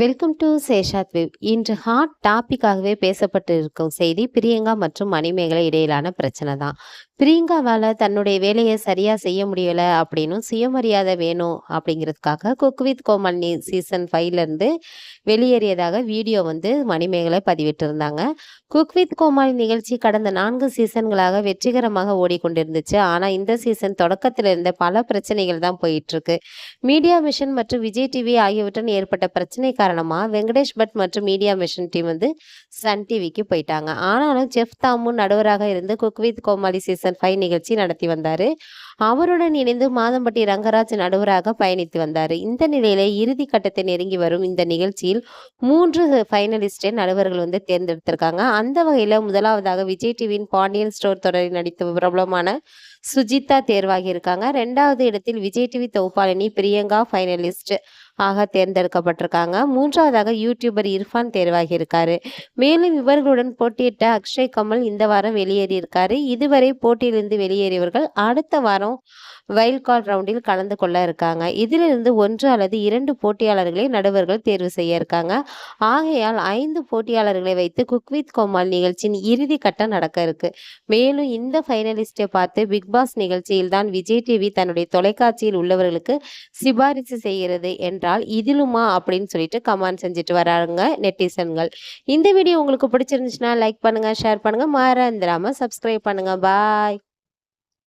Welcome to சேஷாத் வெவ். இன்று hot டாபிக்காகவே பேசப்பட்டு இருக்கும் செய்தி பிரியங்கா மற்றும் மணிமேகலை இடையிலான பிரச்சனை தான். பிரியங்காவால் தன்னுடைய வேலையை சரியாக செய்ய முடியலை அப்படின்னும் சுயமரியாதை வேணும் அப்படிங்கிறதுக்காக குக் வித் கோமாளி சீசன் 5லேருந்து வெளியேறியதாக வீடியோ மணிமேகலை பதிவிட்டிருந்தாங்க. குக் வித் கோமாளி நிகழ்ச்சி கடந்த 4 சீசன்களாக வெற்றிகரமாக ஓடிக்கொண்டிருந்துச்சு. ஆனால் இந்த சீசன் தொடக்கத்தில் இருந்த பல பிரச்சனைகள் தான் போயிட்டுருக்கு. மீடியா மிஷன் மற்றும் விஜய் டிவி ஆகியவற்றுடன் ஏற்பட்ட பிரச்சனை காரணமாக வெங்கடேஷ் பட் மற்றும் மீடியா மிஷன் டீம் சன் டிவிக்கு போயிட்டாங்க. ஆனாலும் ஜெஃப் தாமு நடுவராக இருந்து குக் வித் கோமாளி சீசன் 5 நிகழ்ச்சி நடத்தி வந்தார். அவருடன் இணைந்து மாதம்பட்டி ரங்கராஜ் நடுவராக பயணித்து வந்தார். இந்த நிலையில இறுதி கட்டத்தை நெருங்கி வரும் இந்த நிகழ்ச்சியில் 3 ஃபைனலிஸ்டை நடுவர்கள் தேர்ந்தெடுத்திருக்காங்க. அந்த வகையில் முதலாவதாக விஜய் டிவியின் பாண்டியன் ஸ்டோர் தொடரில் நடித்த பிரபலமான சுஜிதா தேர்வாகி இருக்காங்க. 2வது இடத்தில் விஜய் டிவி தொகுப்பாளினி பிரியங்கா ஃபைனலிஸ்ட் ஆக தேர்ந்தெடுக்கப்பட்டிருக்காங்க. 3வதாக யூடியூபர் இர்ஃபான் தேர்வாகி இருக்காரு. மேலும் இவர்களுடன் போட்டியிட்ட அக்ஷய் கமல் இந்த வாரம் வெளியேறியிருக்காரு. இதுவரை போட்டியிலிருந்து வெளியேறியவர்கள் அடுத்த வாரம் வைல்ட் கார்டு ரவுண்டில் கலந்து கொள்ள இருக்காங்க. இதிலிருந்து 1 அல்லது 2 போட்டியாளர்களை நடுவர்கள் தேர்வு செய்ய இருக்காங்க. ஆகையால் 5 போட்டியாளர்களை வைத்து குக் வித் கோமாளி நிகழ்ச்சியின் இறுதி கட்டம் நடக்க இருக்கு. மேலும் இந்த ஃபைனலிஸ்டை பார்த்து பிக் பாஸ் நிகழ்ச்சியில் தான் விஜய் டிவி தன்னுடைய தொலைக்காட்சியில் உள்ளவர்களுக்கு சிபாரிசு செய்கிறது என்றால் இதிலுமா அப்படின்னு சொல்லிட்டு கமெண்ட் செஞ்சுட்டு வராங்க நெட்டிசன்கள். இந்த வீடியோ உங்களுக்கு பிடிச்சிருந்துச்சுன்னா லைக் பண்ணுங்க, ஷேர் பண்ணுங்க, மறந்துடாம சப்ஸ்கிரைப் பண்ணுங்க. பாய்.